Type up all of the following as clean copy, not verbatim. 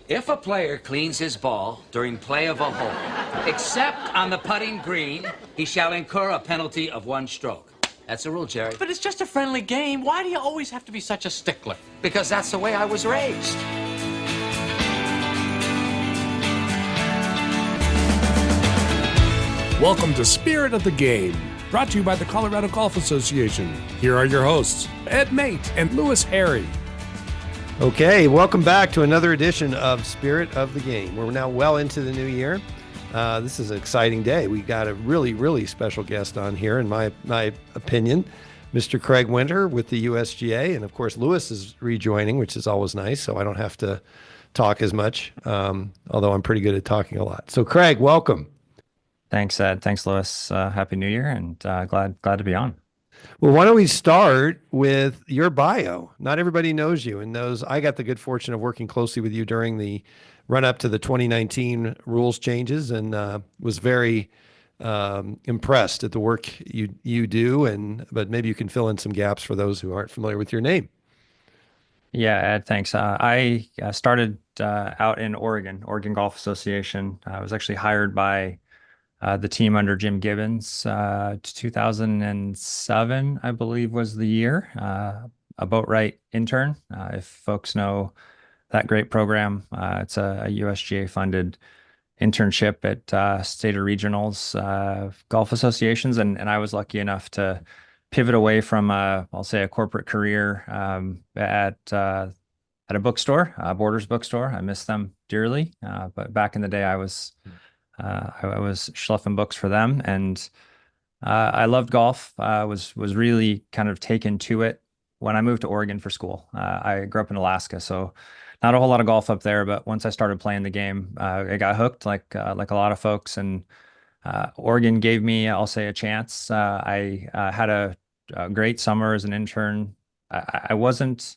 If a player cleans his ball during play of a hole, except on the putting green, he shall incur a penalty of 1 stroke. That's the rule, Jerry. But it's just a friendly game. Why do you always have to be such a stickler? Because that's the way I was raised. Welcome to Spirit of the Game, brought to you by the Colorado Golf Association. Here are your hosts, Ed Mate and Lewis Harry. Okay, welcome back to another edition of Spirit of the Game. We're now well into the new year. This is an exciting day. We got a really, really special guest on here, in my opinion, Mr. Craig Winter with the USGA. And of course, Lewis is rejoining, which is always nice, so I don't have to talk as much, although I'm pretty good at talking a lot. So Craig, welcome. Thanks, Ed. Thanks, Lewis. Happy New Year, and glad to be on. Well, why don't we start with your bio? Not everybody knows you and knows I got the good fortune of working closely with you during the run up to the 2019 rules changes, and was very impressed at the work you do. But maybe you can fill in some gaps for those who aren't familiar with your name. Yeah, Ed, thanks. I started out in Oregon Golf Association. I was actually hired by the team under Jim Gibbons. 2007, I believe, was the year. A Boatwright intern. If folks know that great program, it's a USGA funded internship at state or regionals golf associations, and I was lucky enough to pivot away from I'll say a corporate career at a bookstore, Borders bookstore. I miss them dearly, but back in the day, I was schlepping books for them, and I loved golf. Was really kind of taken to it when I moved to Oregon for school. I grew up in Alaska, so not a whole lot of golf up there. But once I started playing the game, I got hooked, like a lot of folks. And Oregon gave me, I'll say, a chance. I had a great summer as an intern. I wouldn't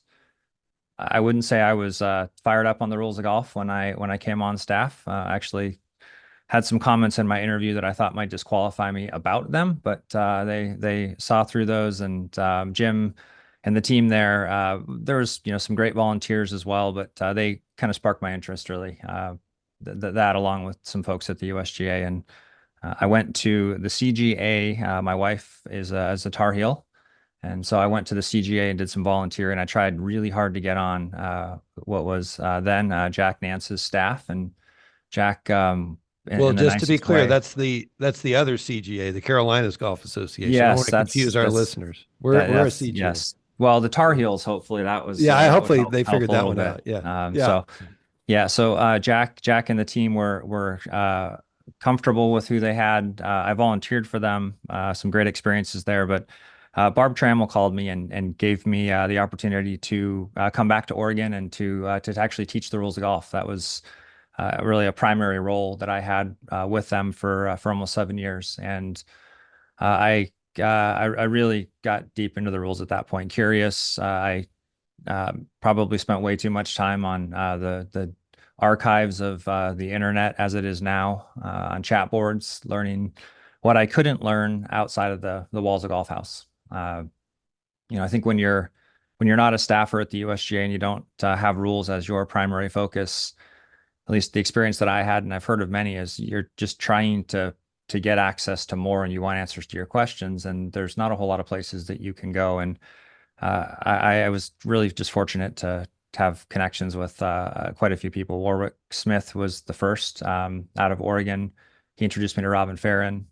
say I was fired up on the rules of golf when I came on staff. Actually had some comments in my interview that I thought might disqualify me about them, but they saw through those. And Jim and the team there was some great volunteers as well, but they kind of sparked my interest really. That along with some folks at the USGA, and I went to the CGA. My wife is a Tar Heel, and so I went to the CGA and did some volunteering. I tried really hard to get on what was then Jack Nance's staff, and Jack. Well, just to be clear, that's the other CGA, the Carolinas Golf Association. Yes, I don't want to confuse our listeners. We're a CGA. Yes. Well, the Tar Heels, hopefully that was. Yeah, hopefully they figured that one out. Yeah. So Jack and the team were comfortable with who they had. I volunteered for them. Some great experiences there, but Barb Trammell called me and gave me the opportunity to come back to Oregon and to actually teach the rules of golf. That was really a primary role that I had with them for almost 7 years, and I really got deep into the rules at that point. Curious, I probably spent way too much time on the archives of the internet as it is now, on chat boards, learning what I couldn't learn outside of the walls of Golf House. I think when you're not a staffer at the USGA and you don't have rules as your primary focus, at least the experience that I had, and I've heard of many, is you're just trying to get access to more, and you want answers to your questions, and there's not a whole lot of places that you can go. And I was really just fortunate to have connections with quite a few people. Warwick Smith was the first out of Oregon. He introduced me to Robin Farron.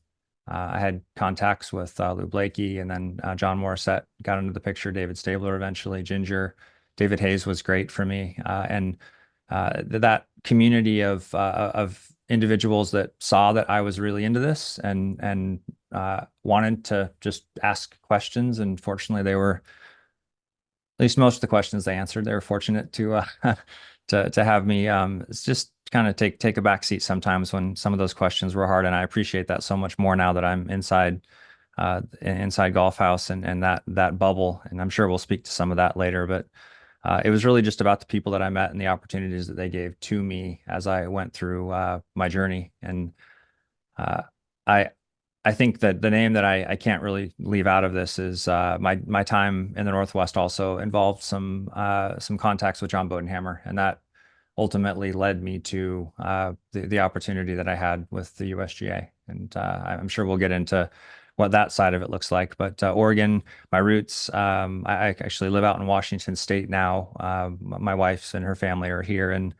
I had contacts with Lou Blakey, and then John Morissette got into the picture, David Stabler eventually, Ginger. David Hayes was great for me. And that community of individuals that saw that I was really into this and wanted to just ask questions. And fortunately, they were, at least most of the questions they answered. They were fortunate to have me. It's just kind of take a back seat sometimes when some of those questions were hard, and I appreciate that so much more now that I'm inside Golf House and that bubble. And I'm sure we'll speak to some of that later, but it was really just about the people that I met and the opportunities that they gave to me as I went through my journey. And I think that the name that I can't really leave out of this is my time in the Northwest also involved some contacts with John Bodenhammer, and that ultimately led me to the opportunity that I had with the USGA. And I'm sure we'll get into what that side of it looks like. But Oregon, my roots, I actually live out in Washington State now. My wife and her family are here, and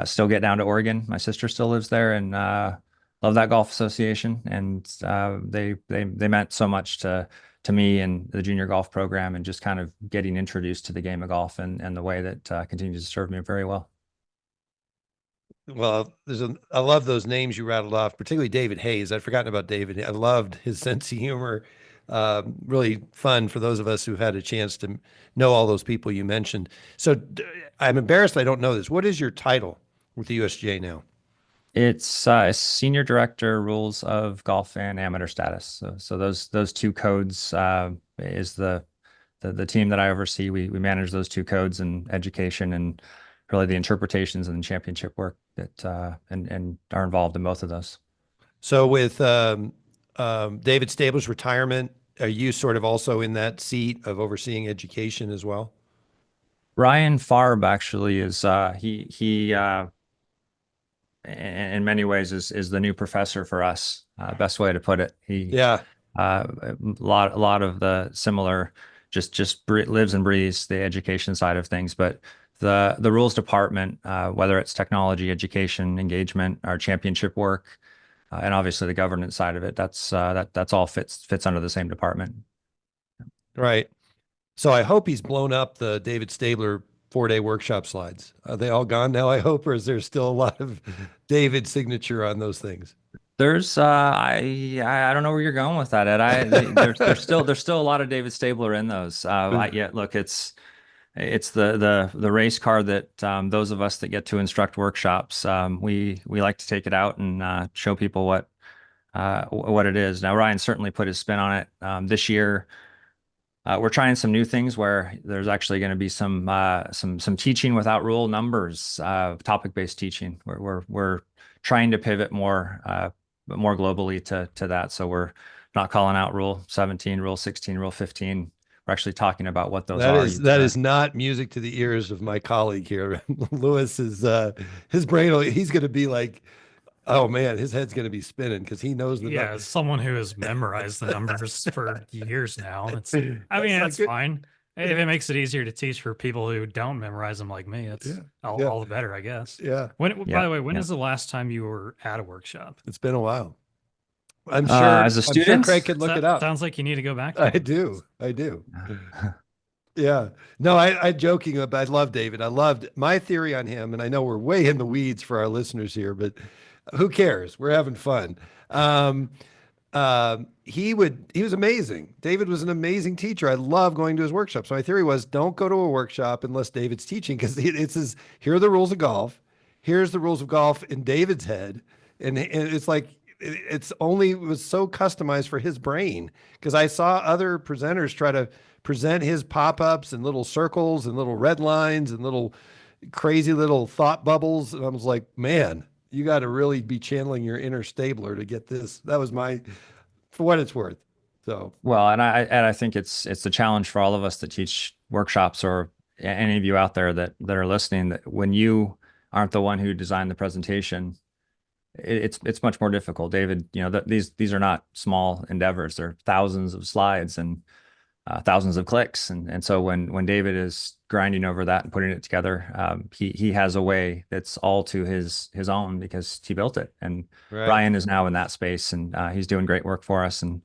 still get down to Oregon. My sister still lives there, and love that golf association. And they meant so much to me and the junior golf program, and just kind of getting introduced to the game of golf and the way that continues to serve me very well. Well, I love those names you rattled off, particularly David Hayes. I'd forgotten about David. I loved his sense of humor. Really fun for those of us who've had a chance to know all those people you mentioned. So I'm embarrassed I don't know this. What is your title with the USGA now? It's Senior Director, Rules of Golf and Amateur Status. So those two codes is the team that I oversee. We manage those two codes and education and really the interpretations and championship work that and are involved in both of those. So with David Stabler's retirement, are you sort of also in that seat of overseeing education as well? Ryan Farb actually is he in many ways is the new professor for us. Best way to put it. Yeah. A lot of the similar, just lives and breathes the education side of things. But the rules department, whether it's technology, education, engagement, our championship work, and obviously the governance side of it, that's all fits under the same department. Right. So I hope he's blown up the David Stabler 4-day workshop slides. Are they all gone now, I hope, or is there still a lot of David signature on those things? There's I don't know where you're going with that, Ed. There's still a lot of David Stabler in those. Yeah, look, it's the race car that those of us that get to instruct workshops, we like to take it out and show people what it is. Now, Ryan certainly put his spin on it. This year, we're trying some new things where there's actually going to be some teaching without rule numbers, topic-based teaching. We're trying to pivot more globally to that. So we're not calling out Rule 17, Rule 16, Rule 15. We're actually talking about what those are. That is not music to the ears of my colleague here. Lewis is his brain. He's going to be like, oh man, his head's going to be spinning because he knows the Yeah, as someone who has memorized the numbers for years now, it's fine. If it makes it easier to teach for people who don't memorize them like me, it's all the better, I guess. Yeah. By the way, when is the last time you were at a workshop? It's been a while. I'm sure as a student, I'm sure Craig could look it up. Sounds like you need to go back. I do. Yeah. No, I joking about, I love David. I loved my theory on him, and I know we're way in the weeds for our listeners here, but who cares? We're having fun. He was amazing. David was an amazing teacher. I love going to his workshops. So my theory was, don't go to a workshop unless David's teaching, because it says, here are the rules of golf. Here's the rules of golf in David's head. And it's like, it was so customized for his brain, because I saw other presenters try to present his pop-ups and little circles and little red lines and little crazy little thought bubbles. And I was like, man, you got to really be channeling your inner Stabler to get this. That was for what it's worth. So, well, and I think it's the challenge for all of us that teach workshops, or any of you out there that are listening, that when you aren't the one who designed the presentation, it's much more difficult. David, these are not small endeavors. They're thousands of slides and thousands of clicks. And so when David is grinding over that and putting it together, he has a way that's all to his own, because he built it. And right. Ryan is now in that space, and he's doing great work for us. And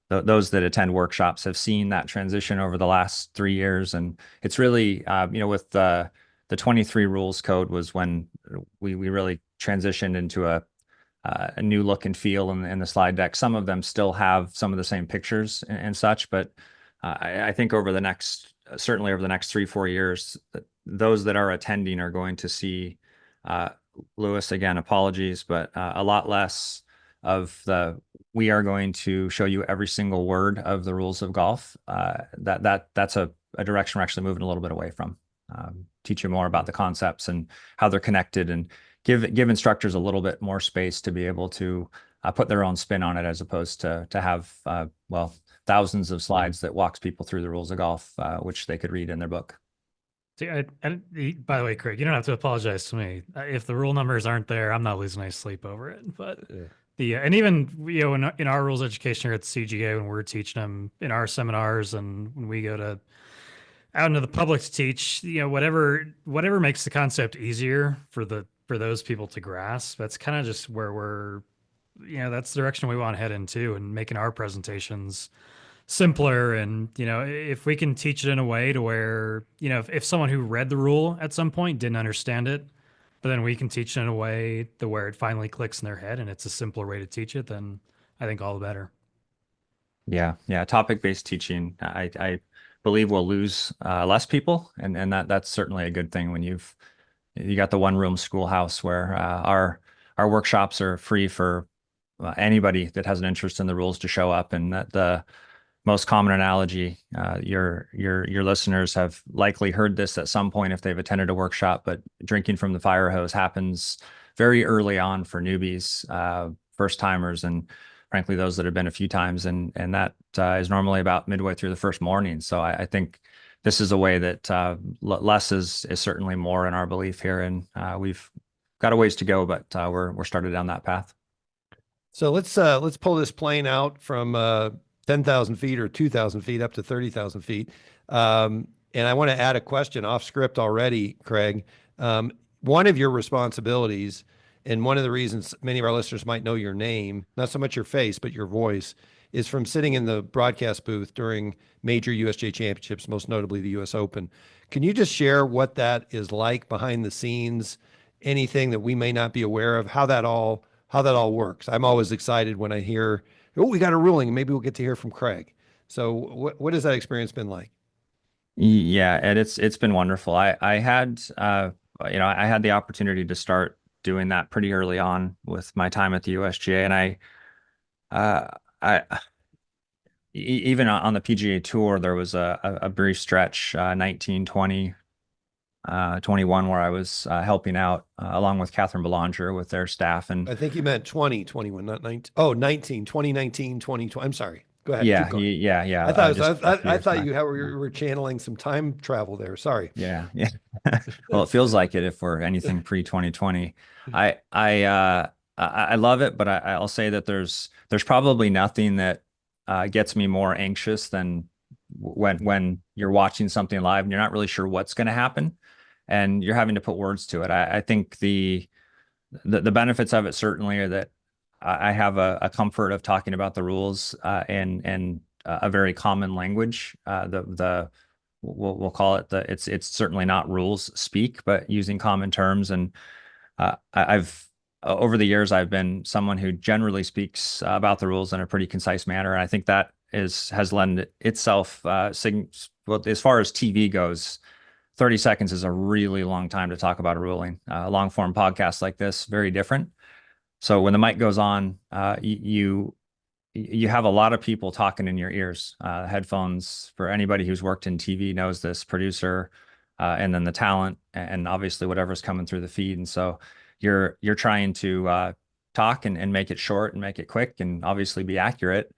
those that attend workshops have seen that transition over the last 3 years. And it's really, with the 23 rules code was when we really transitioned into a new look and feel in the slide deck. Some of them still have some of the same pictures and such, but I think certainly over the next 3-4 years, those that are attending are going to see, Lewis, again, apologies, but a lot less of we are going to show you every single word of the rules of golf. That's a direction we're actually moving a little bit away from. Teach you more about the concepts and how they're connected, and give instructors a little bit more space to be able to put their own spin on it, as opposed to have thousands of slides that walks people through the rules of golf, which they could read in their book. See, by the way, Craig, you don't have to apologize to me. If the rule numbers aren't there, I'm not losing any sleep over it. But and even in our rules education here at the CGA, when we're teaching them in our seminars, and when we go to out into the public to teach, whatever makes the concept easier for those people to grasp, that's kind of just where that's the direction we want to head into, and making our presentations simpler. And if we can teach it in a way to where if someone who read the rule at some point didn't understand it, but then we can teach it in a way to where it finally clicks in their head and it's a simpler way to teach it, then I think all the better. Yeah, yeah. Topic-based teaching, I believe, will lose less people, and that's certainly a good thing when you got the one-room schoolhouse where our workshops are free for anybody that has an interest in the rules to show up. And that the most common analogy, your listeners have likely heard this at some point if they've attended a workshop, but drinking from the fire hose happens very early on for newbies, first timers, and frankly those that have been a few times, and that is normally about midway through the first morning. So I think this is a way that less is certainly more in our belief here, and we've got a ways to go, but we're started down that path. So let's pull this plane out from 10,000 feet or 2,000 feet up to 30,000 feet. And I want to add a question off script already, Craig. One of your responsibilities, and one of the reasons many of our listeners might know your name, not so much your face, but your voice, is from sitting in the broadcast booth during major USGA championships, most notably the US Open. Can you just share what that is like behind the scenes, anything that we may not be aware of, how that all works? I'm always excited when I hear, oh, we got a ruling, maybe we'll get to hear from Craig. So what has that experience been like? Yeah, and it's been wonderful. I had I had the opportunity to start doing that pretty early on with my time at the USGA, and I even on the PGA Tour there was a brief stretch, 19, 20, 21, where I was helping out along with Catherine Belanger with their staff. And I think you meant 2021, not 19. Oh, 19, 2019, 2020. I'm sorry. Go ahead. Yeah, Keep going. yeah. I thought you were channeling some time travel there. Sorry. Yeah. Well, it feels like it if we're anything pre 2020. I love it, but I'll say that there's probably nothing that gets me more anxious than when you're watching something live and you're not really sure what's going to happen, and you're having to put words to it. I think the benefits of it certainly are that I have a comfort of talking about the rules and a very common language. We'll call it it's certainly not rules speak, but using common terms. And I've over the years I've been someone who generally speaks about the rules in a pretty concise manner, and I think that has lent itself well, as far as TV goes. 30 seconds is a really long time to talk about a ruling. Long form podcast like this, very different. So when the mic goes on, you have a lot of people talking in your ears. Headphones, for anybody who's worked in TV knows this, producer, and then the talent, and obviously whatever's coming through the feed. And so you're trying to talk and make it short and make it quick and obviously be accurate.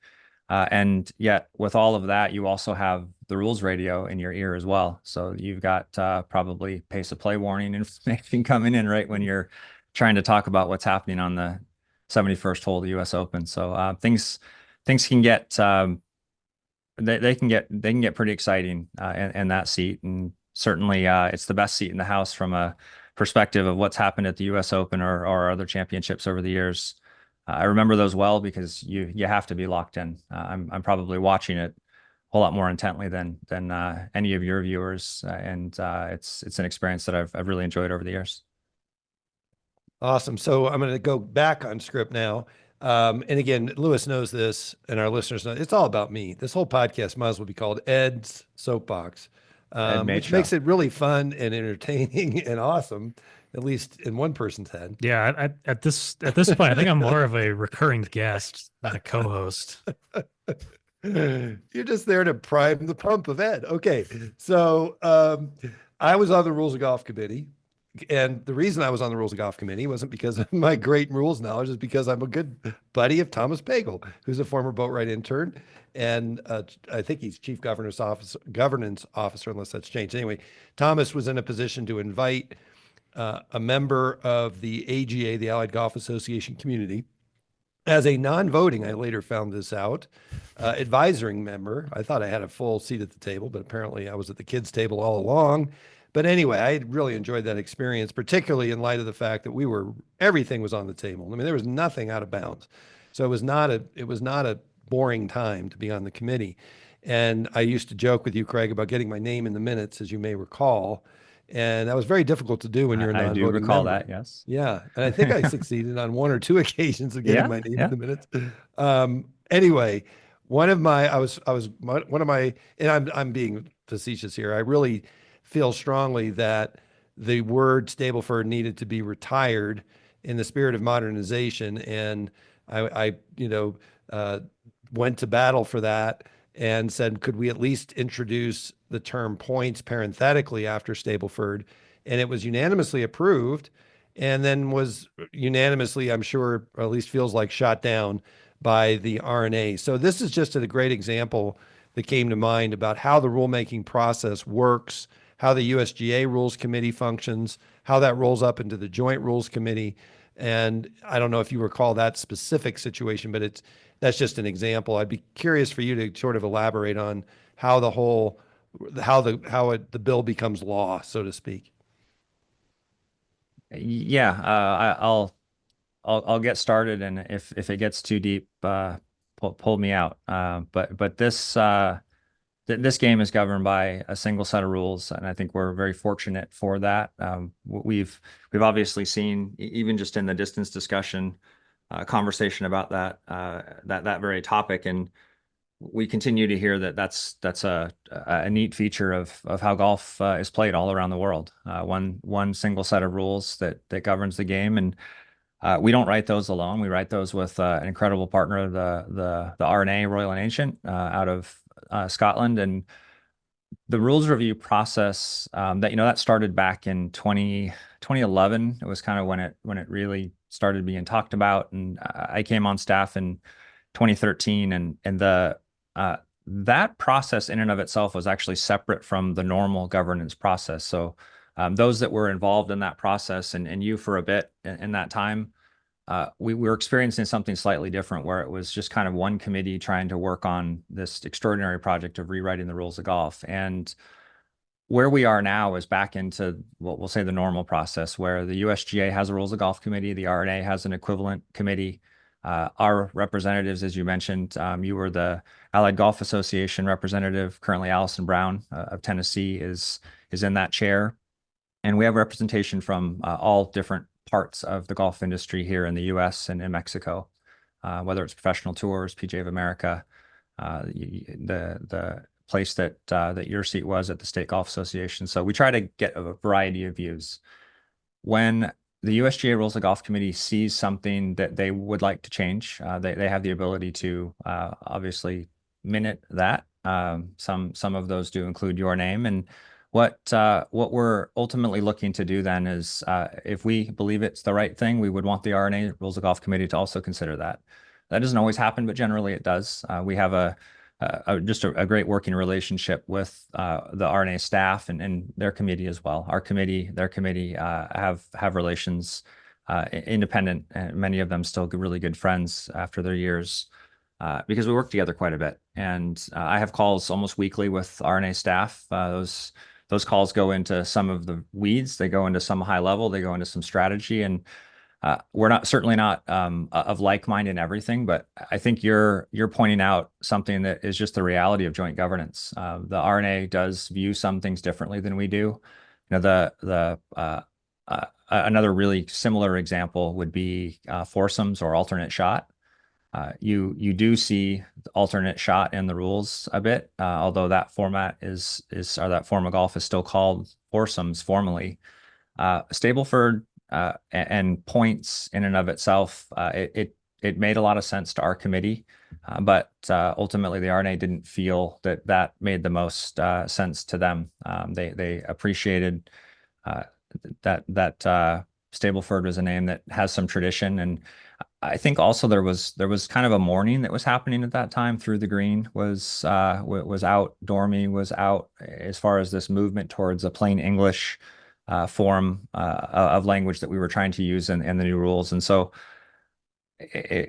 And yet with all of that, you also have the rules radio in your ear as well. So you've got probably pace of play warning information coming in right when you're trying to talk about what's happening on the 71st hole of the US Open. So things can get they can get pretty exciting in that seat. And certainly it's the best seat in the house from a perspective of what's happened at the US Open or other championships over the years. I remember those well because you have to be locked in. I'm probably watching it a whole lot more intently than any of your viewers, and it's an experience that I've really enjoyed over the years. Awesome. So I'm going to go back on script now. And again, Lewis knows this, and our listeners know it's all about me. This whole podcast might as well be called Ed's Soapbox, which makes it really fun and entertaining and awesome, at least in one person's head. Yeah, at this point, I think I'm more of a recurring guest than a co-host. You're just there to prime the pump of Ed. Okay, so I was on the Rules of Golf committee. And the reason I was on the Rules of Golf Committee wasn't because of my great rules knowledge, it's because I'm a good buddy of Thomas Pagel, who's a former Boatwright intern. And I think he's chief governance officer, unless that's changed. Anyway, Thomas was in a position to invite a member of the AGA, the Allied Golf Association community, as a non-voting, I later found this out, advisory member. I thought I had a full seat at the table, but apparently I was at the kids' table all along. But anyway, I really enjoyed that experience, particularly in light of the fact that everything was on the table. I mean, there was nothing out of bounds. So it was not a boring time to be on the committee. And I used to joke with you, Craig, about getting my name in the minutes, as you may recall. And that was very difficult to do when you're a non-voting member. I do recall that, yes. Yeah. And I think I succeeded on 1 or 2 occasions of getting my name in the minutes. Anyway, one of my, and I'm being facetious here. I really feel strongly that the word Stableford needed to be retired in the spirit of modernization. And I went to battle for that and said, could we at least introduce the term points parenthetically after Stableford? And it was unanimously approved, and then was unanimously, I'm sure, or at least feels like, shot down by the RNA. So this is just a great example that came to mind about how the rulemaking process works, how the USGA Rules Committee functions, how that rolls up into the Joint Rules Committee. And I don't know if you recall that specific situation, but that's just an example. I'd be curious for you to sort of elaborate on how the bill becomes law, so to speak. Yeah, I'll get started, and if it gets too deep, pull me out. But this game is governed by a single set of rules, and I think we're very fortunate for that. We've obviously seen, even just in the distance discussion, conversation about that very topic, and we continue to hear that's a neat feature of how golf is played all around the world. One single set of rules that governs the game, and we don't write those alone. We write those with an incredible partner, the RNA, Royal and Ancient, out of Scotland. And the rules review process that started back in 2011. It was kind of when it really started being talked about, and I came on staff in 2013, and that process in and of itself was actually separate from the normal governance process. So those that were involved in that process, and you for a bit in that time, we were experiencing something slightly different, where it was just kind of one committee trying to work on this extraordinary project of rewriting the rules of golf. And where we are now is back into what we'll say the normal process, where the USGA has a rules of golf committee, the RNA has an equivalent committee. Our representatives, as you mentioned, you were the Allied Golf Association representative. Currently, Allison Brown of Tennessee is in that chair. And we have representation from all different parts of the golf industry here in the US and in Mexico, whether it's professional tours, PGA of America, the place that your seat was at the State Golf Association. So we try to get a variety of views. When the USGA Rules of Golf Committee sees something that they would like to change, they have the ability to obviously minute that. Some of those do include your name. And what we're ultimately looking to do then is, if we believe it's the right thing, we would want the RNA Rules of Golf Committee to also consider that. That doesn't always happen, but generally it does. We have just a great working relationship with the RNA staff and their committee as well. Our committee, their committee have relations, independent, and many of them still really good friends after their years, because we work together quite a bit. And I have calls almost weekly with RNA staff. Those calls go into some of the weeds. They go into some high level. They go into some strategy. And we're certainly not of like mind in everything, but I think you're pointing out something that is just the reality of joint governance. The RNA does view some things differently than we do. Another really similar example would be foursomes or alternate shot. You do see alternate shot in the rules a bit, although that format or that form of golf is still called foursomes formally. Stableford and points in and of itself, it made a lot of sense to our committee, but ultimately the RNA didn't feel that made the most sense to them. They appreciated Stableford was a name that has some tradition, and I think also there was kind of a mourning that was happening at that time. Through the Green was out, Dormy was out, as far as this movement towards a plain English form of language that we were trying to use in the new rules. And so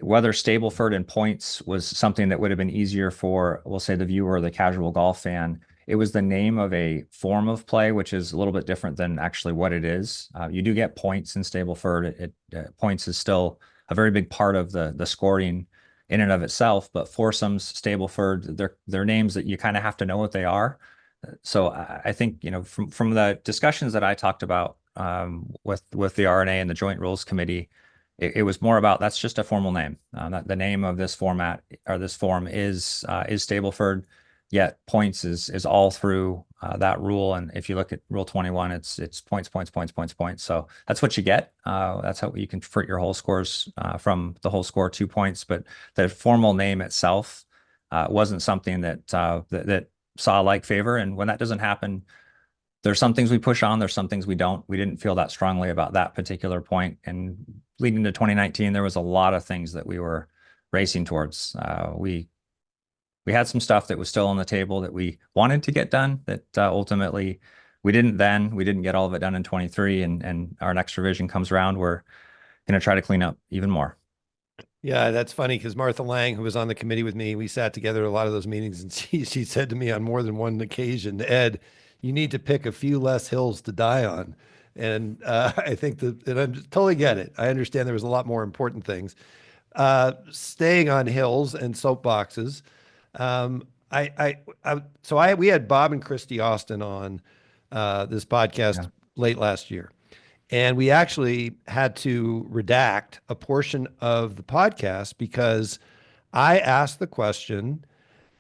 whether Stableford and points was something that would have been easier for, we'll say, the viewer or the casual golf fan, it was the name of a form of play, which is a little bit different than actually what it is. You do get points in Stableford. Points is still a very big part of the scoring in and of itself, but foursomes, Stableford, they're names that you kind of have to know what they are. So I think, from the discussions that I talked about with the RNA and the Joint Rules Committee, it was more about, that's just a formal name. That the name of this format or this form is Stableford, yet points is all through that rule. And if you look at Rule 21, it's points, points, points, points, points. So that's what you get. That's how you convert your whole scores from the whole score 2 points. But the formal name itself wasn't something that saw like favor. And when that doesn't happen, there's some things we push on, there's some things we don't. We didn't feel that strongly about that particular point. And leading to 2019, there was a lot of things that we were racing towards. We had some stuff that was still on the table that we wanted to get done that ultimately we didn't then. We didn't get all of it done in 23, and our next revision comes around. We're going to try to clean up even more. Yeah, that's funny because Martha Lang, who was on the committee with me, we sat together at a lot of those meetings, and she said to me on more than one occasion, Ed, you need to pick a few less hills to die on. And I think and I totally get it. I understand there was a lot more important things. Staying on hills and soapboxes. We had Bob and Christy Austin on this podcast late last year. And we actually had to redact a portion of the podcast because I asked the question,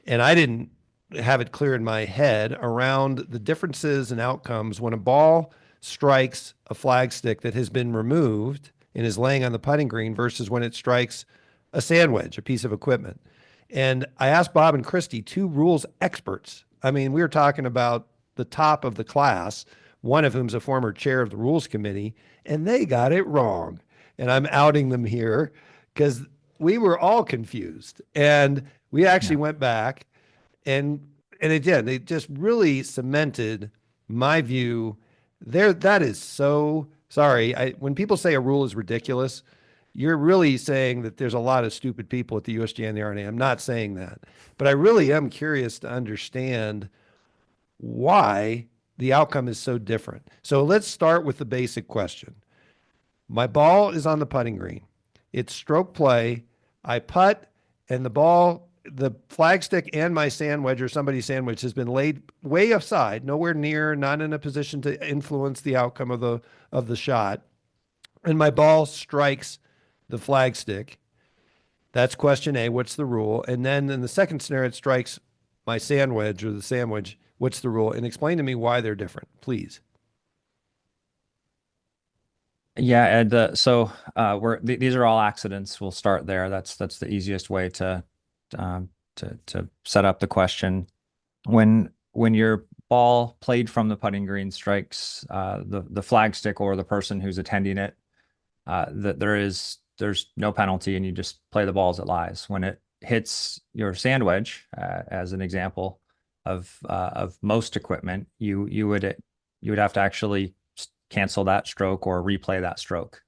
and I didn't have it clear in my head, around the differences and outcomes when a ball strikes a flag stick that has been removed and is laying on the putting green versus when it strikes a sand wedge, a piece of equipment. And I asked Bob and Christy, two rules experts. I mean, we were talking about the top of the class, one of whom's a former chair of the rules committee, and they got it wrong. And I'm outing them here because we were all confused. And we actually went back and again, it just really cemented my view there. That is so sorry. When people say a rule is ridiculous, you're really saying that there's a lot of stupid people at the USGA and the RNA. I'm not saying that, but I really am curious to understand why the outcome is so different. So let's start with the basic question. My ball is on the putting green. It's stroke play. I putt, and the flag stick and my sand wedge or somebody's sand wedge has been laid way aside, nowhere near, not in a position to influence the outcome of the shot. And my ball strikes the flag stick. That's question A. What's the rule? And then in the second scenario, it strikes my sand wedge or the sandwich. What's the rule? And explain to me why they're different, please. Yeah, Ed. So these are all accidents. We'll start there. That's the easiest way to set up the question. When your ball played from the putting green strikes the flag stick or the person who's attending it, there's no penalty, and you just play the ball as it lies. When it hits your sand wedge, as an example of most equipment, you would have to actually cancel that stroke or replay that stroke.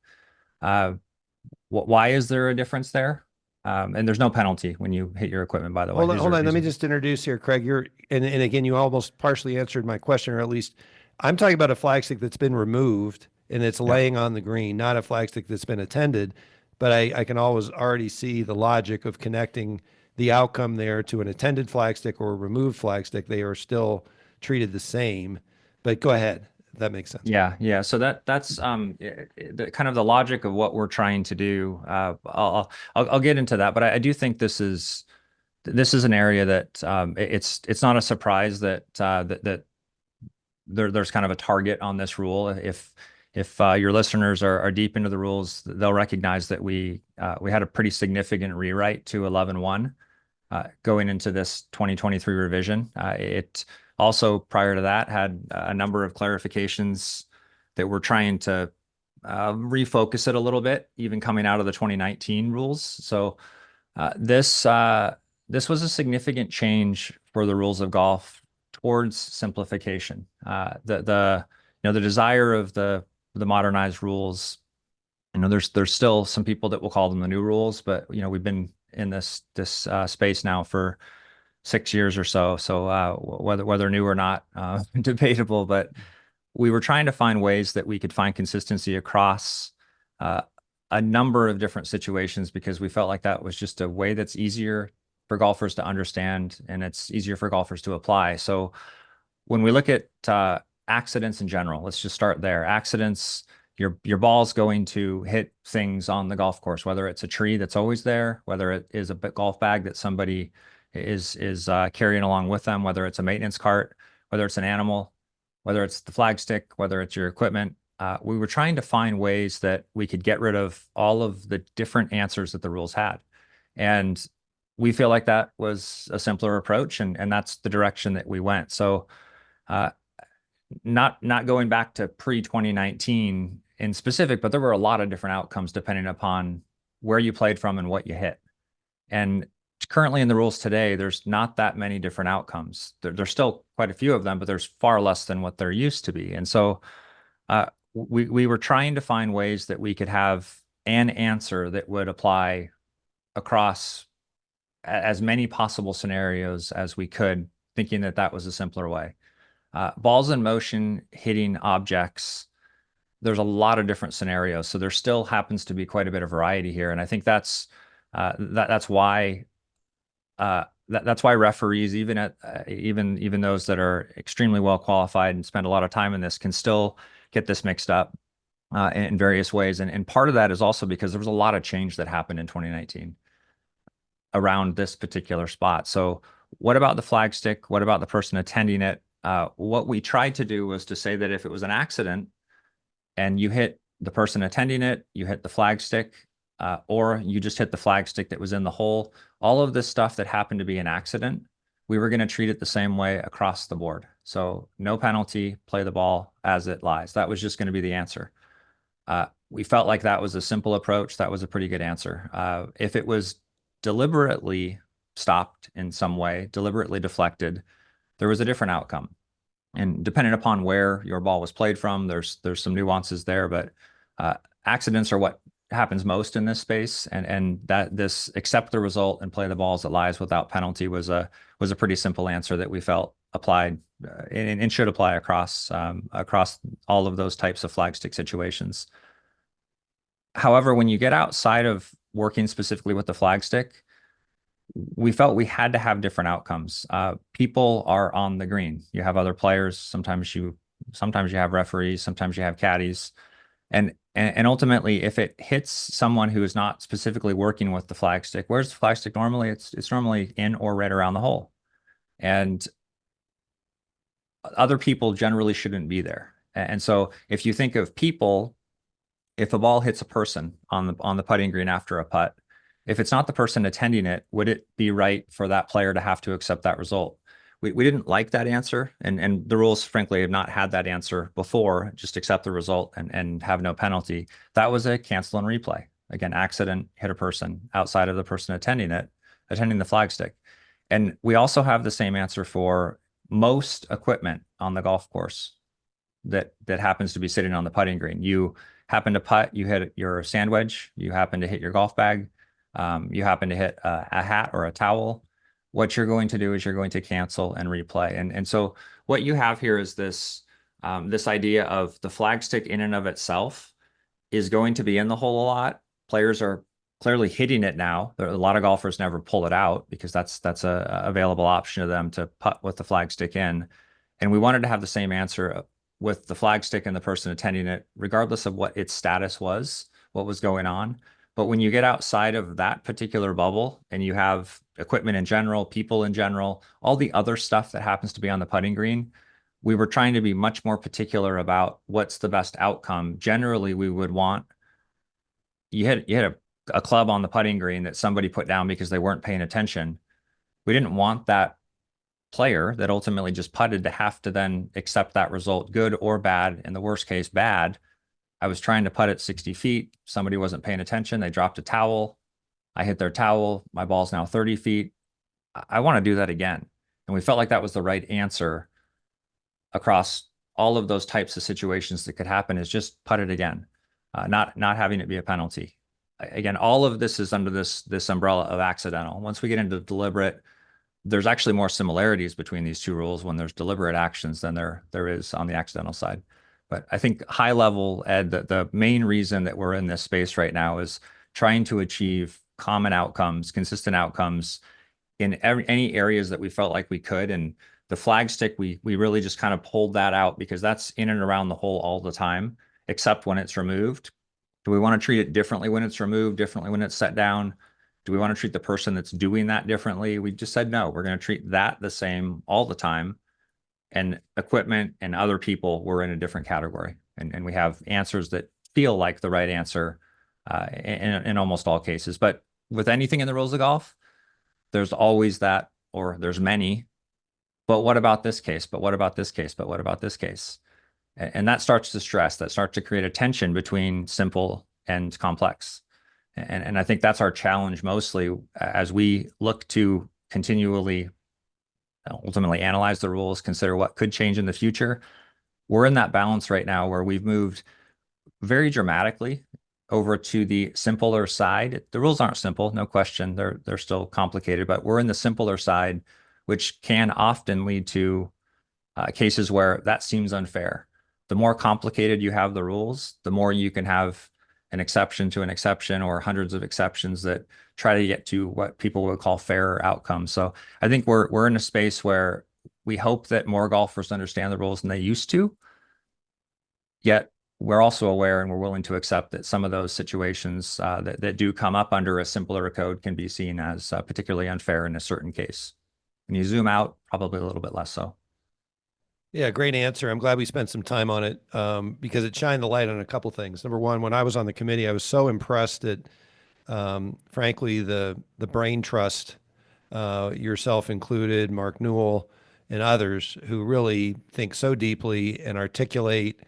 Why is there a difference there? And there's no penalty when you hit your equipment, by the way. Hold on. Let me just introduce here, Craig. And again, you almost partially answered my question, or at least I'm talking about a flag stick that's been removed and it's laying on the green, not a flag stick that's been attended. But I can already see the logic of connecting the outcome there to an attended flag stick or a removed flag stick. They are still treated the same. But go ahead. That makes sense. Yeah. So that's the kind of the logic of what we're trying to do. I'll get into that, but I do think this is an area that it's not a surprise that there's kind of a target on this rule. If your listeners are deep into the rules, they'll recognize that we had a pretty significant rewrite to 11.1 going into this 2023 revision. It also, prior to that, had a number of clarifications that we're trying to refocus it a little bit, even coming out of the 2019 rules. So this was a significant change for the rules of golf towards simplification. The desire of the modernized rules. There's still some people that will call them the new rules, but we've been in this space now for 6 years or so. So whether new or not, debatable. But we were trying to find ways that we could find consistency across a number of different situations, because we felt like that was just a way that's easier for golfers to understand, and it's easier for golfers to apply. So when we look at accidents in general, let's just start there. Accidents, your ball's going to hit things on the golf course, whether it's a tree that's always there, whether it is a golf bag that somebody is carrying along with them, whether it's a maintenance cart, whether it's an animal, whether it's the flagstick, whether it's your equipment. We were trying to find ways that we could get rid of all of the different answers that the rules had. And we feel like that was a simpler approach, and that's the direction that we went. So not going back to pre-2019 in specific, but there were a lot of different outcomes depending upon where you played from and what you hit. And currently in the rules today, there's not that many different outcomes. There's still quite a few of them, but there's far less than what there used to be. And so we were trying to find ways that we could have an answer that would apply across as many possible scenarios as we could, thinking that that was a simpler way. Balls in motion, hitting objects, there's a lot of different scenarios. So there still happens to be quite a bit of variety here. And I think that's why referees, even those that are extremely well qualified and spend a lot of time in this, can still get this mixed up in various ways. And part of that is also because there was a lot of change that happened in 2019 around this particular spot. So what about the flagstick? What about the person attending it? What we tried to do was to say that if it was an accident and you hit the person attending it, you hit the flagstick, or you just hit the flagstick that was in the hole, all of this stuff that happened to be an accident, we were going to treat it the same way across the board. So no penalty, play the ball as it lies. That was just going to be the answer. We felt like that was a simple approach. That was a pretty good answer. If it was deliberately stopped in some way, deliberately deflected, there was a different outcome. And depending upon where your ball was played from, there's some nuances there, but accidents are what happens most in this space, and that this accept the result and play the ball as it lies without penalty was a pretty simple answer that we felt applied and should apply across all of those types of flagstick situations. However, when you get outside of working specifically with the flagstick, we felt we had to have different outcomes. People are on the green. You have other players. Sometimes you have referees. Sometimes you have caddies, and ultimately, if it hits someone who is not specifically working with the flagstick, where's the flagstick normally? It's normally in or right around the hole, and other people generally shouldn't be there. And so, if you think of people, if a ball hits a person on the putting green after a putt, if it's not the person attending it, would it be right for that player to have to accept that result? We didn't like that answer, and the rules, frankly, have not had that answer before. Just accept the result and have no penalty. That was a cancel and replay. Again, accident, hit a person outside of the person attending the flagstick. And we also have the same answer for most equipment on the golf course that happens to be sitting on the putting green. You happen to putt, you hit your sand wedge, you happen to hit your golf bag, you happen to hit a hat or a towel. What you're going to do is you're going to cancel and replay. And so what you have here is this idea of the flagstick in and of itself is going to be in the hole a lot. Players are clearly hitting it now. A lot of golfers never pull it out because that's a available option to them to putt with the flagstick in. And we wanted to have the same answer with the flagstick and the person attending it, regardless of what its status was, what was going on. But when you get outside of that particular bubble and you have equipment in general, people in general, all the other stuff that happens to be on the putting green, we were trying to be much more particular about what's the best outcome. Generally, we would want, you hit a club on the putting green that somebody put down because they weren't paying attention. We didn't want that player that ultimately just putted to have to then accept that result, good or bad. In the worst case, bad. I was trying to putt at 60 feet. Somebody wasn't paying attention. They dropped a towel. I hit their towel. My ball's now 30 feet. I want to do that again. And we felt like that was the right answer across all of those types of situations that could happen, is just putt it again, not having it be a penalty. Again, all of this is under this umbrella of accidental. Once we get into deliberate, there's actually more similarities between these two rules when there's deliberate actions than there is on the accidental side. But I think high level, Ed, the main reason that we're in this space right now is trying to achieve common outcomes, consistent outcomes in any areas that we felt like we could. And the flag stick, we really just kind of pulled that out because that's in and around the hole all the time, except when it's removed. Do we want to treat it differently when it's removed, differently when it's set down? Do we want to treat the person that's doing that differently? We just said, no, we're going to treat that the same all the time. And equipment and other people were in a different category. And we have answers that feel like the right answer in almost all cases. But with anything in the rules of golf, there's always that, or there's many, but what about this case? But what about this case? But what about this case? And that starts to stress, that starts to create a tension between simple and complex. And I think that's our challenge mostly as we look to continually ultimately analyze the rules, consider what could change in the future. We're in that balance right now where we've moved very dramatically over to the simpler side. The rules aren't simple, no question. They're still complicated, but we're in the simpler side, which can often lead to cases where that seems unfair. The more complicated you have the rules, the more you can have an exception to an exception or hundreds of exceptions that try to get to what people would call fairer outcomes. So I think we're in a space where we hope that more golfers understand the rules than they used to, yet we're also aware and we're willing to accept that some of those situations that do come up under a simpler code can be seen as particularly unfair in a certain case. When you zoom out, probably a little bit less so. Yeah, great answer. I'm glad we spent some time on it because it shined the light on a couple things. Number one, when I was on the committee, I was so impressed that, frankly, the brain trust, yourself included, Mark Newell, and others who really think so deeply and articulate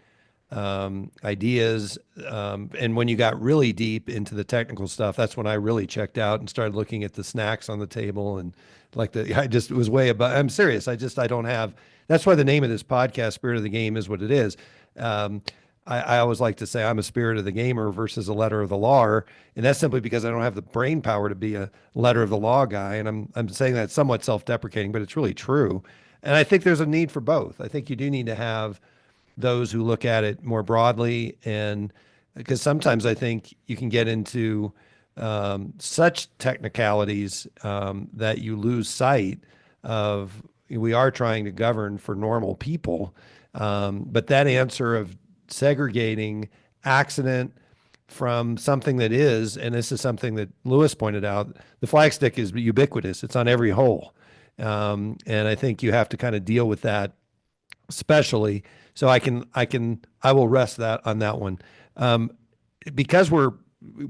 ideas. And when you got really deep into the technical stuff, that's when I really checked out and started looking at the snacks on the table and I just was way above. I'm serious. I don't have. That's why the name of this podcast, Spirit of the Game, is what it is. I always like to say I'm a spirit of the gamer versus a letter of the law, and that's simply because I don't have the brain power to be a letter of the law guy. And I'm saying that somewhat self-deprecating, but it's really true. And I think there's a need for both. I think you do need to have those who look at it more broadly, and because sometimes I think you can get into such technicalities that you lose sight of we are trying to govern for normal people. But that answer of segregating accident from something that is, and this is something that Lewis pointed out, the flag stick is ubiquitous. It's on every hole. And I think you have to kind of deal with that especially. So I will rest that on that one. Because we're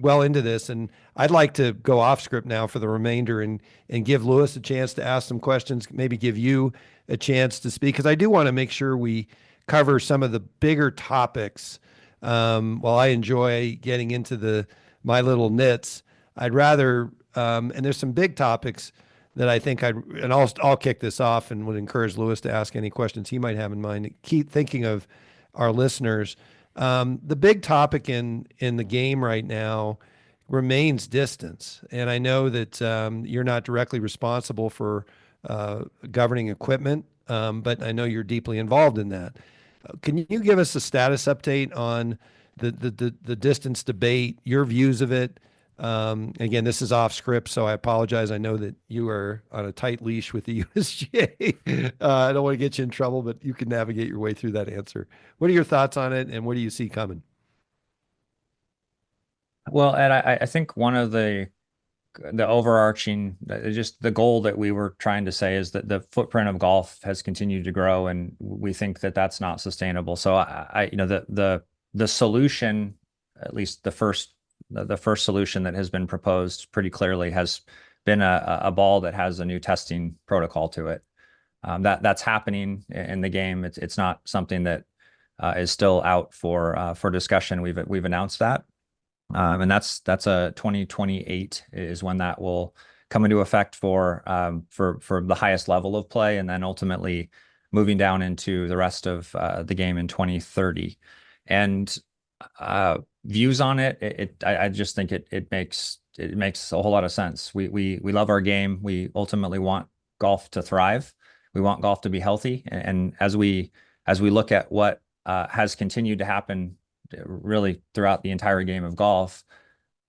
well into this, and I'd like to go off script now for the remainder and give Lewis a chance to ask some questions, maybe give you a chance to speak, because I do want to make sure we cover some of the bigger topics. While I enjoy getting into my little nits, I'd rather, and there's some big topics that I think I'll kick this off and would encourage Lewis to ask any questions he might have in mind. Keep thinking of our listeners. The big topic in the game right now remains distance. And I know that you're not directly responsible for governing equipment, but I know you're deeply involved in that. Can you give us a status update on the distance debate, your views of it? Again, this is off script, so I apologize. I know that you are on a tight leash with the USGA. I don't want to get you in trouble, but you can navigate your way through that answer. What are your thoughts on it, and what do you see coming? Well, Ed, I think one of the overarching, just the goal that we were trying to say is that the footprint of golf has continued to grow, and we think that that's not sustainable. So the solution, at least the first solution that has been proposed pretty clearly has been a ball that has a new testing protocol to it. That's happening in the game. It's not something that is still out for discussion. We've announced that, and that's a 2028 is when that will come into effect for the highest level of play, and then ultimately moving down into the rest of the game in 2030. And views on I just think it makes a whole lot of sense. We love our game. We ultimately want golf to thrive. We want golf to be healthy. And as we look at what has continued to happen really throughout the entire game of golf,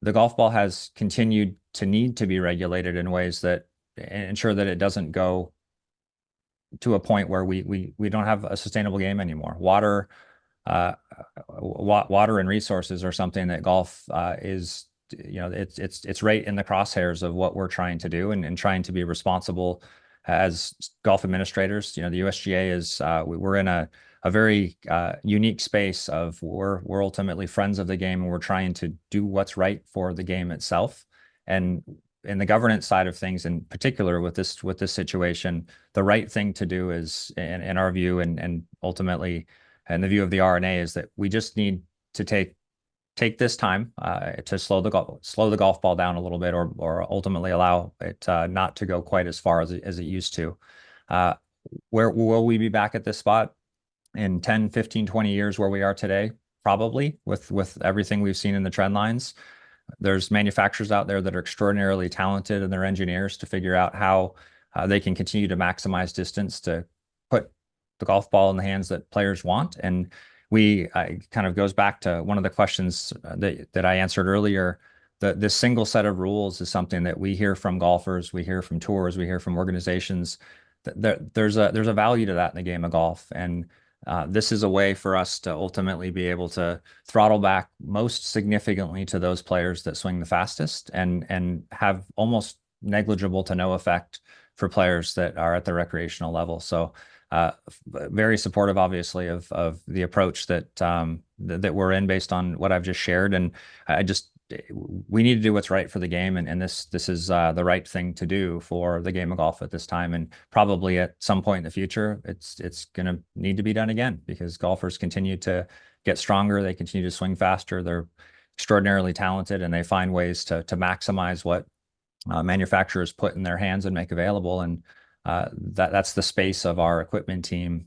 the golf ball has continued to need to be regulated in ways that ensure that it doesn't go to a point where we don't have a sustainable game anymore. Water and resources are something that golf is, it's right in the crosshairs of what we're trying to do and trying to be responsible as golf administrators. The USGA is we're in a very unique space of we're ultimately friends of the game, and we're trying to do what's right for the game itself. And in the governance side of things, in particular with this situation, the right thing to do is, in our view, and ultimately in the view of the R&A, is that we just need to take this time to slow the golf ball down a little bit, or ultimately allow it not to go quite as far as it used to. Where will we be back at this spot in 10, 15, 20 years where we are today? Probably, with everything we've seen in the trend lines. There's manufacturers out there that are extraordinarily talented, and their engineers to figure out how they can continue to maximize distance to put the golf ball in the hands that players want. And kind of goes back to one of the questions that I answered earlier. This single set of rules is something that we hear from golfers, we hear from tours, we hear from organizations. There's a value to that in the game of golf, and this is a way for us to ultimately be able to throttle back most significantly to those players that swing the fastest, and have almost negligible to no effect for players that are at the recreational level. So very supportive, obviously, of the approach that we're in based on what I've just shared. And we need to do what's right for the game, and this is the right thing to do for the game of golf at this time, and probably at some point in the future it's going to need to be done again, because golfers continue to get stronger, they continue to swing faster, they're extraordinarily talented, and they find ways to maximize what manufacturers put in their hands and make available. And that's the space of our equipment team,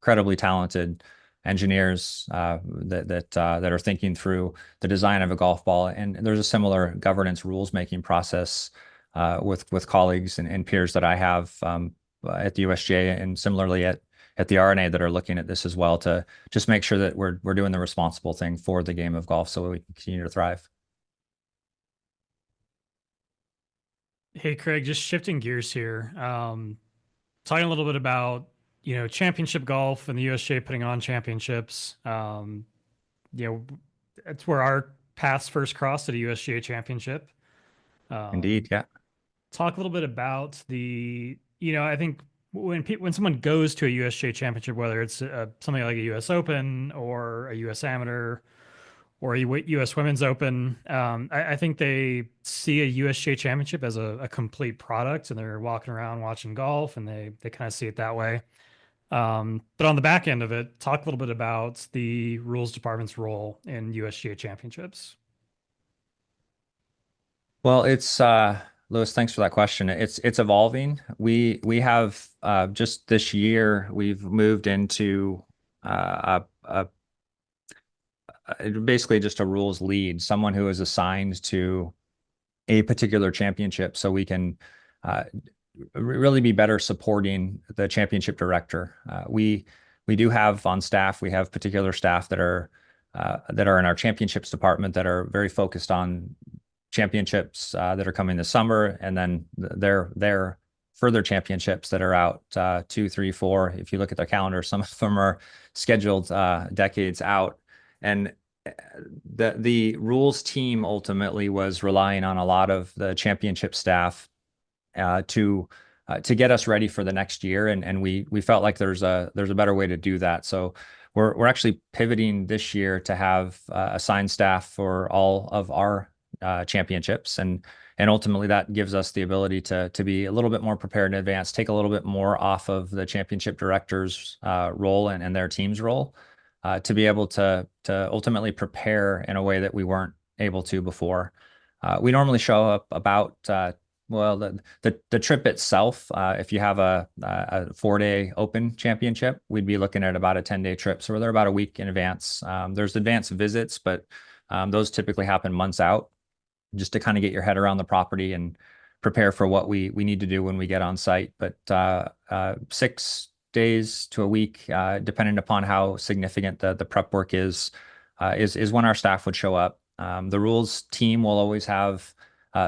incredibly talented engineers that are thinking through the design of a golf ball. And there's a similar governance rules making process with colleagues and peers that I have at the USGA, and similarly at the R&A, that are looking at this as well, to just make sure that we're doing the responsible thing for the game of golf so we can continue to thrive. Hey, Craig, just shifting gears here. Talking a little bit about, championship golf and the USGA putting on championships. That's where our paths first crossed at a USGA championship. Indeed, yeah. Talk a little bit about I think when someone goes to a USGA championship, whether it's something like a US Open or a US Amateur or a US Women's Open, I think they see a USGA Championship as a complete product, and they're walking around watching golf, and they kind of see it that way. But on the back end of it, talk a little bit about the rules department's role in USGA Championships. Well, it's Lewis, thanks for that question. It's evolving. We have just this year we've moved into basically just a rules lead, someone who is assigned to a particular championship, so we can really be better supporting the championship director. We do have on staff, we have particular staff that are in our championships department that are very focused on championships that are coming this summer, and then their further championships that are out 2, 3, 4. If you look at their calendar, some of them are scheduled decades out. And the rules team ultimately was relying on a lot of the championship staff to get us ready for the next year, and we felt like there's a better way to do that. So we're actually pivoting this year to have assigned staff for all of our championships, and ultimately that gives us the ability to be a little bit more prepared in advance, take a little bit more off of the championship director's role and their team's role, to be able to ultimately prepare in a way that we weren't able to before. We normally show up about well, the trip itself, if you have a 4-day open championship, we'd be looking at about a 10-day trip. So we're there about a week in advance. There's advanced visits, but those typically happen months out, just to kind of get your head around the property and prepare for what we need to do when we get on site. But 6 days to a week, depending upon how significant the prep work is when our staff would show up. The rules team will always have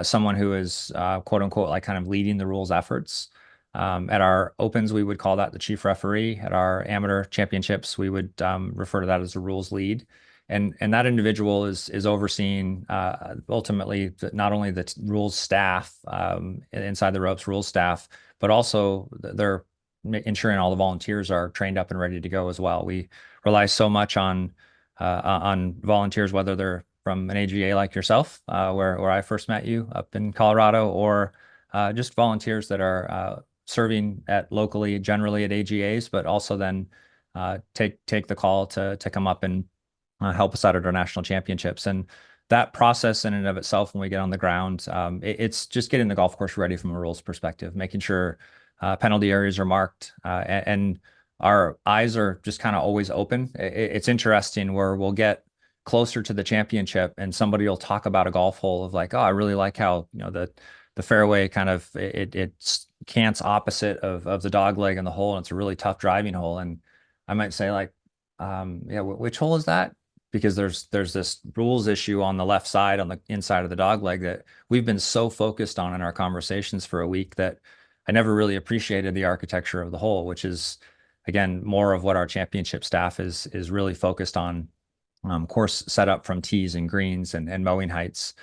someone who is quote unquote like kind of leading the rules efforts. At our opens, we would call that the chief referee. At our amateur championships, we would refer to that as the rules lead. And that individual is overseeing ultimately not only the rules staff inside the ropes, rules staff, but also they're ensuring all the volunteers are trained up and ready to go as well. We rely so much on volunteers, whether they're from an AGA like yourself, where I first met you up in Colorado, or just volunteers that are serving at locally, generally at AGAs, but also then take the call to come up and help us out at our national championships. And that process in and of itself, when we get on the ground, it's just getting the golf course ready from a rules perspective, making sure penalty areas are marked, and our eyes are just kind of always open. It's interesting where we'll get closer to the championship and somebody will talk about a golf hole of like, oh, I really like how, the fairway kind of it cants opposite of the dog leg and the hole, and it's a really tough driving hole. And I might say like, yeah, which hole is that? Because there's this rules issue on the left side, on the inside of the dog leg, that we've been so focused on in our conversations for a week that I never really appreciated the architecture of the hole, which is, again, more of what our championship staff is really focused on. Course setup from tees and greens and mowing heights.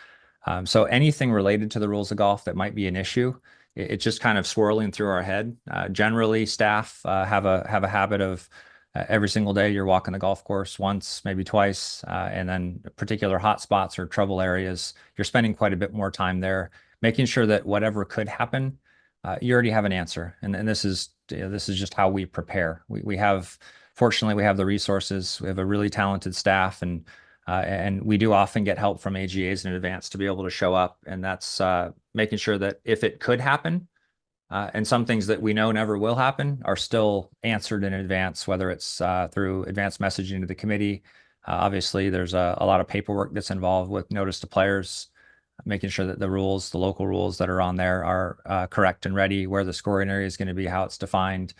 So anything related to the rules of golf that might be an issue, it's just kind of swirling through our head. Generally, staff have a habit of every single day you're walking the golf course once, maybe twice, and then particular hot spots or trouble areas, you're spending quite a bit more time there, making sure that whatever could happen, you already have an answer. And this is just how we prepare. Fortunately, we have the resources. We have a really talented staff, and we do often get help from AGAs in advance to be able to show up. And that's making sure that if it could happen, and some things that we know never will happen are still answered in advance, whether it's through advanced messaging to the committee. Obviously, there's a lot of paperwork that's involved with notice to players, making sure that the local rules that are on there are correct and ready, where the scoring area is going to be, how it's defined.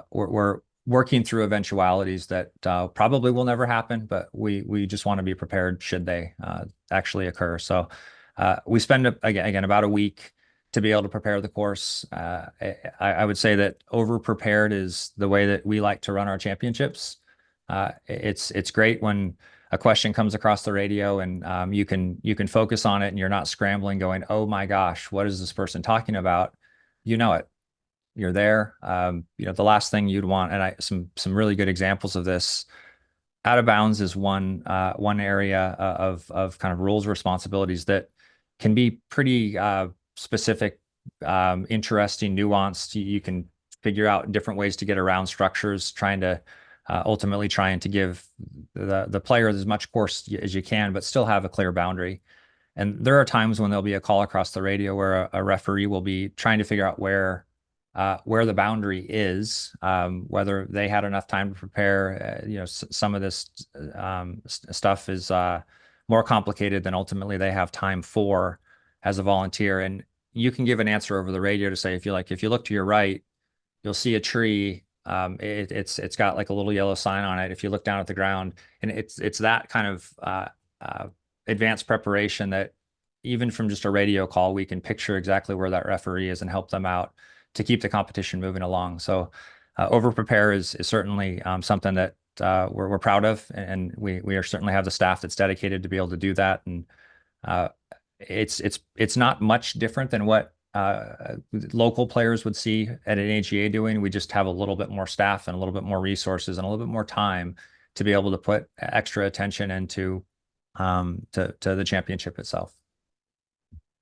We're working through eventualities that probably will never happen, but we just want to be prepared should they actually occur. So we spend again about a week to be able to prepare the course. I would say that over prepared is the way that we like to run our championships. It's great when a question comes across the radio and you can focus on it and you're not scrambling going, oh my gosh, what is this person talking about? You know it. You're there. The last thing you'd want, and some really good examples of this. Out of bounds is one area of kind of rules responsibilities that can be pretty specific, interesting, nuanced. You can figure out different ways to get around structures, ultimately trying to give the player as much course as you can, but still have a clear boundary. And there are times when there'll be a call across the radio where a referee will be trying to figure out where the boundary is, whether they had enough time to prepare. Some of this stuff is more complicated than ultimately they have time for as a volunteer. And you can give an answer over the radio to say, if you look to your right, you'll see a tree. It's got like a little yellow sign on it. If you look down at the ground, and it's that kind of advanced preparation that even from just a radio call, we can picture exactly where that referee is and help them out to keep the competition moving along. So over prepare is certainly something that we're proud of, and we are certainly have the staff that's dedicated to be able to do that. And it's not much different than what local players would see at an AGA doing. We just have a little bit more staff and a little bit more resources and a little bit more time to be able to put extra attention into to the championship itself.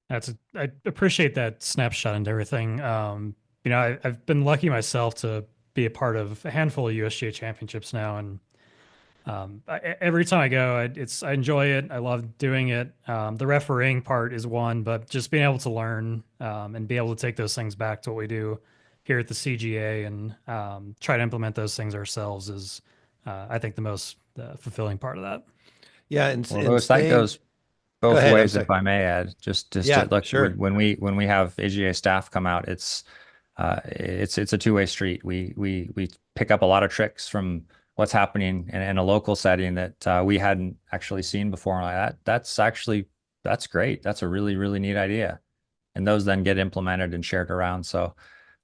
I appreciate that snapshot and everything. I've been lucky myself to be a part of a handful of USGA championships now, and every time I go, I enjoy it. I love doing it. The refereeing part is one, but just being able to learn and be able to take those things back to what we do here at the CGA and try to implement those things ourselves is, I think, the most fulfilling part of that. Yeah, and, Well, and Louis, that staying. goes Go both ahead. I'm ways, sorry. if I may add. Just Yeah, to look sure. when we have AGA staff come out, it's a two-way street. We pick up a lot of tricks from what's happening in a local setting that we hadn't actually seen before. That's great. That's a really neat idea, and those then get implemented and shared around. So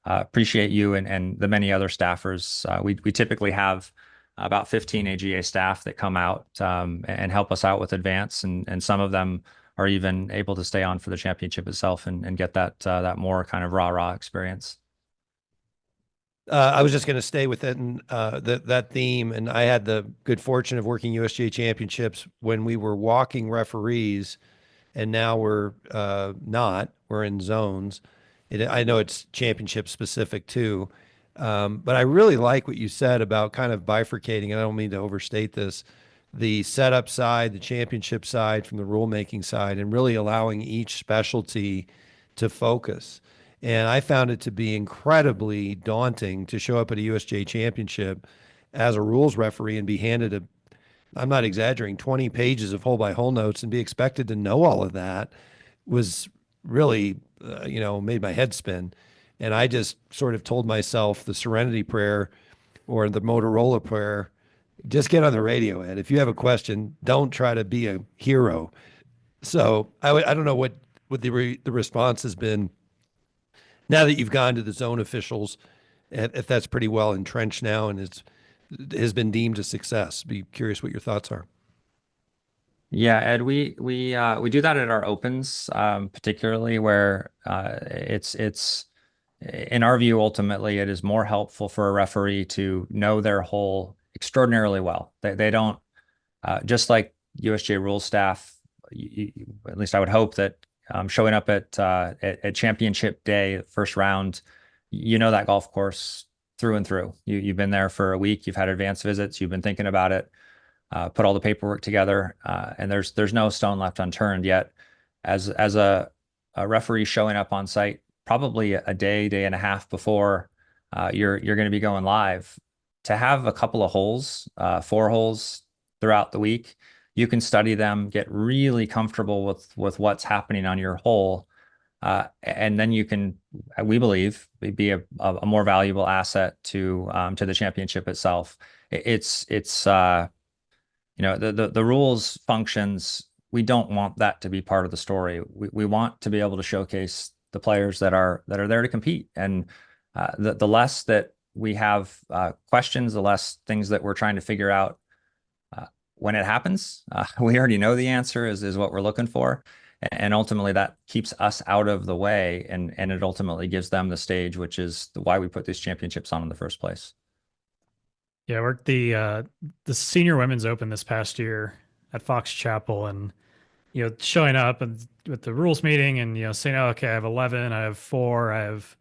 appreciate you and the many other staffers. We typically have about 15 AGA staff that come out and help us out with advance, and some of them are even able to stay on for the championship itself and get that more kind of rah experience. I was just going to stay within that theme, and I had the good fortune of working USGA championships when we were walking referees, and now we're not. We're in zones. I know it's championship specific too, but I really like what you said about kind of bifurcating, and I don't mean to overstate this, the setup side, the championship side from the rulemaking side, and really allowing each specialty to focus. And I found it to be incredibly daunting to show up at a USGA championship as a rules referee and be handed I'm not exaggerating, 20 pages of hole by hole notes and be expected to know all of that was really, made my head spin. And I just sort of told myself the Serenity Prayer or the Motorola Prayer, just get on the radio, Ed. If you have a question, don't try to be a hero. So I don't know what the response has been now that you've gone to the zone officials, if that's pretty well entrenched now and has been deemed a success. Be curious what your thoughts are. Yeah, Ed, we do that at our opens, particularly where it's in our view, ultimately, it is more helpful for a referee to know their hole extraordinarily well. They don't just like USGA rules staff. At least I would hope that showing up at championship day, first round, you know that golf course through and through. You've been there for a week. You've had advanced visits. You've been thinking about it. Put all the paperwork together, and there's no stone left unturned yet. As a referee showing up on site, probably a day and a half before you're going to be going live, to have a couple of holes, 4 holes throughout the week, you can study them, get really comfortable with what's happening on your hole, and then you can, we believe, be a more valuable asset to the championship itself. It's the rules functions, we don't want that to be part of the story. We want to be able to showcase the players that are there to compete. And the less that we have questions, the less things that we're trying to figure out when it happens. We already know the answer is what we're looking for. And ultimately that keeps us out of the way, and it ultimately gives them the stage, which is why we put these championships on in the first place. Yeah, I worked the Senior Women's Open this past year at Fox Chapel, and showing up and with the rules meeting and saying, oh, okay, I have 11, I have 4, I have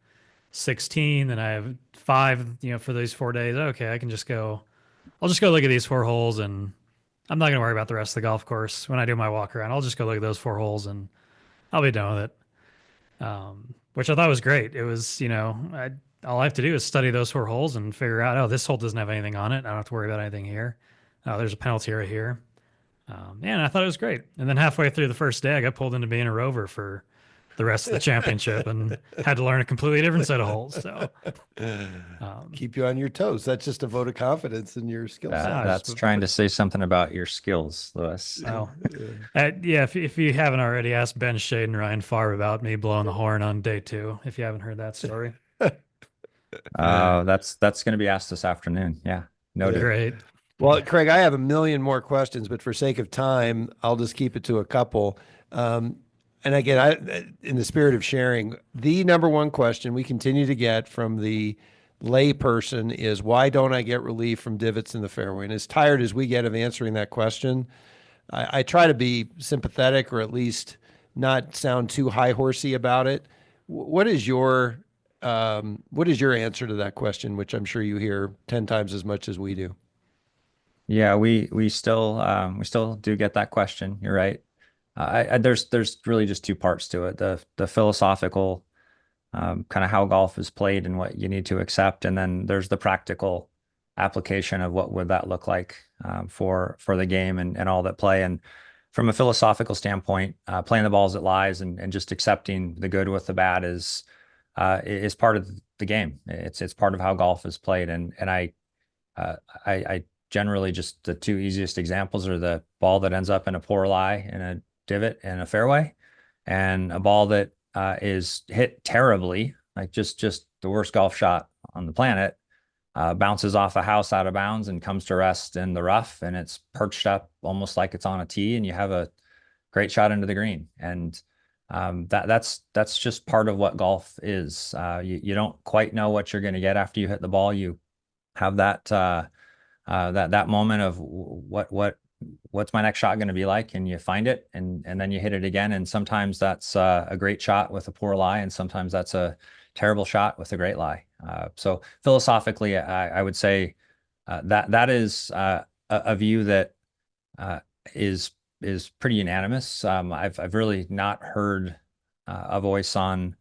16, and I have 5, for these 4 days. Okay, I'll just go look at these 4 holes, and I'm not going to worry about the rest of the golf course when I do my walk around. I'll just go look at those 4 holes and I'll be done with it. Which I thought was great. It was, all I have to do is study those 4 holes and figure out, oh, this hole doesn't have anything on it. I don't have to worry about anything here. Oh, there's a penalty right here. And I thought it was great. And then halfway through the first day, I got pulled into being a rover for the rest of the championship and had to learn a completely different set of holes. So keep you on your toes. That's just a vote of confidence in your skill set. That's trying to say something about your skills, Louis. Oh, yeah. If you haven't already, asked Ben Shade and Ryan Favre about me blowing the horn on day 2. If you haven't heard that story. That's going to be asked this afternoon. Yeah. Noted. Great. Well, Craig, I have a million more questions, but for sake of time, I'll just keep it to a couple. And again, in the spirit of sharing, the number one question we continue to get from the lay person is, why don't I get relief from divots in the fairway? And as tired as we get of answering that question, I try to be sympathetic, or at least not sound too high horsey about it. What is your answer to that question, which I'm sure you hear 10 times as much as we do? Yeah, we still do get that question. You're right. There's really just two parts to it. The philosophical, kind of how golf is played and what you need to accept, and then there's the practical application of what would that look like, for the game and all that play. And from a philosophical standpoint, playing the ball as it lies and just accepting the good with the bad is part of the game. It's part of how golf is played. And I generally, just the two easiest examples are the ball that ends up in a poor lie in a divot in a fairway, and a ball that is hit terribly, like just the worst golf shot on the planet, bounces off a house out of bounds and comes to rest in the rough, and it's perched up almost like it's on a tee, and you have a great shot into the green. And that's just part of what golf is. You don't quite know what you're going to get after you hit the ball. You have that moment of what's my next shot going to be like, and you find it, and then you hit it again. And sometimes that's a great shot with a poor lie, and sometimes that's a terrible shot with a great lie. So philosophically, I would say that is a view that is pretty unanimous. I've really not heard a voice on,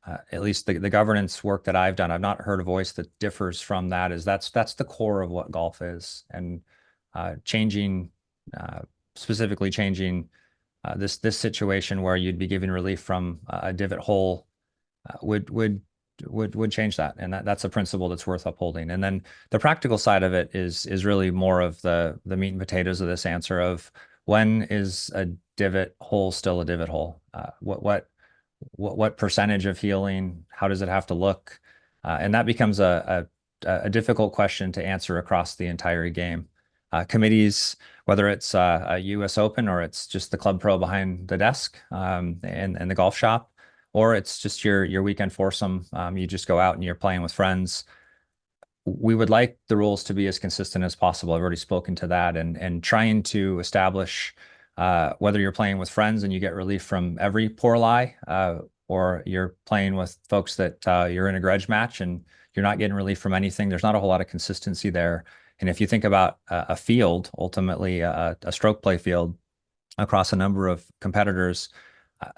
at least the governance work that I've done. I've not heard a voice that differs from that. That's the core of what golf is. And changing, specifically changing this situation where you'd be giving relief from a divot hole would change that. And that's a principle that's worth upholding. And then the practical side of it is really more of the meat and potatoes of this answer of, when is a divot hole still a divot hole? What percentage of healing? How does it have to look? And that becomes a difficult question to answer across the entire game. Committees, whether it's a US Open or it's just the club pro behind the desk, and the golf shop, or it's just your weekend foursome, you just go out and you're playing with friends. We would like the rules to be as consistent as possible. I've already spoken to that, and trying to establish, whether you're playing with friends and you get relief from every poor lie, or you're playing with folks that you're in a grudge match and you're not getting relief from anything. There's not a whole lot of consistency there. And if you think about a field, ultimately a stroke play field across a number of competitors,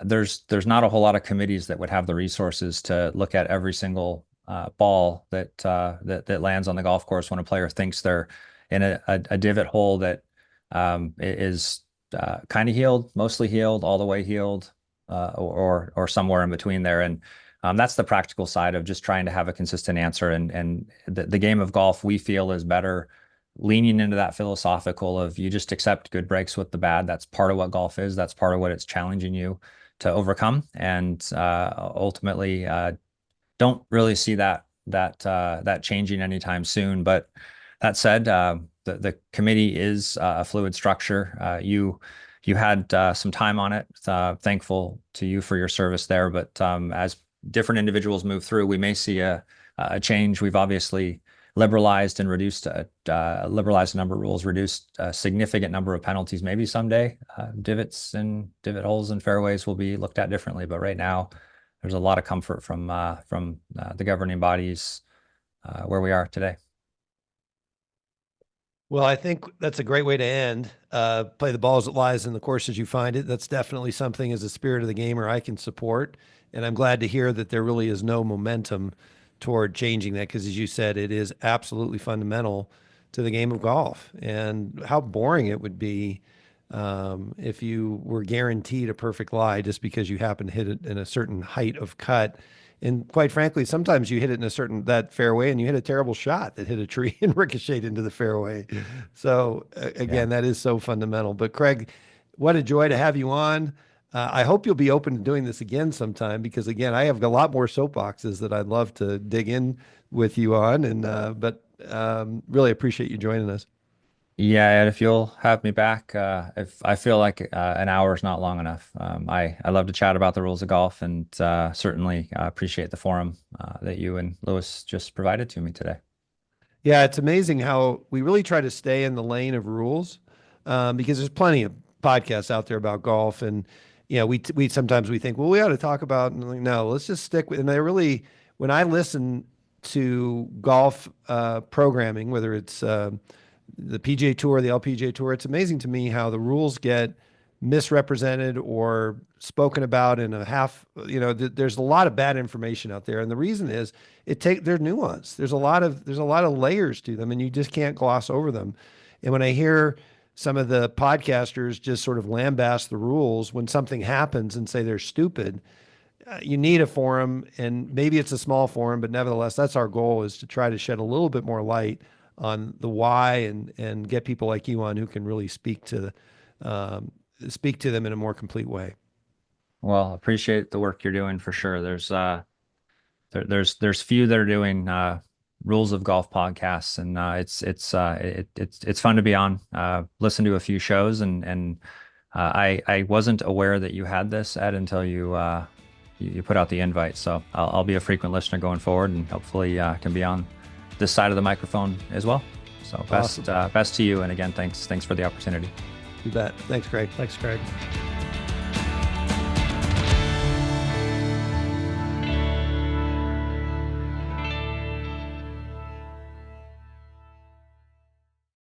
there's not a whole lot of committees that would have the resources to look at every single ball that lands on the golf course when a player thinks they're in a divot hole that is kind of healed, mostly healed, all the way healed, or somewhere in between there. And that's the practical side of just trying to have a consistent answer. And the game of golf, we feel, is better leaning into that philosophical of, you just accept good breaks with the bad. That's part of what golf is. That's part of what it's challenging you to overcome. And ultimately, don't really see that changing anytime soon. But that said, the committee is a fluid structure. You had some time on it. Thankful to you for your service there. But as different individuals move through, we may see a change. We've obviously liberalized and reduced, liberalized a number of rules, reduced a significant number of penalties. Maybe someday divots and divot holes and fairways will be looked at differently. But right now, there's a lot of comfort from the governing bodies where we are today. Well, I think that's a great way to end. Play the ball as it lies in the course as you find it. That's definitely something, as a spirit of the gamer, I can support. And I'm glad to hear that there really is no momentum toward changing that, because, as you said, it is absolutely fundamental to the game of golf. And how boring it would be if you were guaranteed a perfect lie just because you happen to hit it in a certain height of cut. And quite frankly, sometimes you hit it in that fairway and you hit a terrible shot that hit a tree and ricocheted into the fairway. So again, that is so fundamental. But Craig, what a joy to have you on. I hope you'll be open to doing this again sometime, because again, I have a lot more soapboxes that I'd love to dig in with you on. And but really appreciate you joining us. Yeah, and if you'll have me back, if I feel like an hour is not long enough. I love to chat about the rules of golf, and certainly appreciate the forum that you and Lewis just provided to me today. Yeah, it's amazing how we really try to stay in the lane of rules, because there's plenty of podcasts out there about golf, and we sometimes we think, well, we ought to talk about, and like, no, let's just stick with. And I really, when I listen to golf programming, whether it's the PGA Tour, the LPGA Tour, it's amazing to me how the rules get misrepresented or spoken about in a half. There's a lot of bad information out there, and the reason is they're nuanced. There's a lot of layers to them, and you just can't gloss over them. And when I hear some of the podcasters just sort of lambast the rules when something happens and say they're stupid, you need a forum, and maybe it's a small forum, but nevertheless, that's our goal, is to try to shed a little bit more light on the why, and get people like you on who can really speak to them in a more complete way. Well, appreciate the work you're doing for sure. There's few that are doing rules of golf podcasts, and it's fun to be on. Listen to a few shows, and I wasn't aware that you had this, Ed, until you put out the invite. So I'll be a frequent listener going forward, and hopefully can be on this side of the microphone as well. So best to you, and again, thanks for the opportunity. You bet. Thanks, Craig. Thanks, Craig.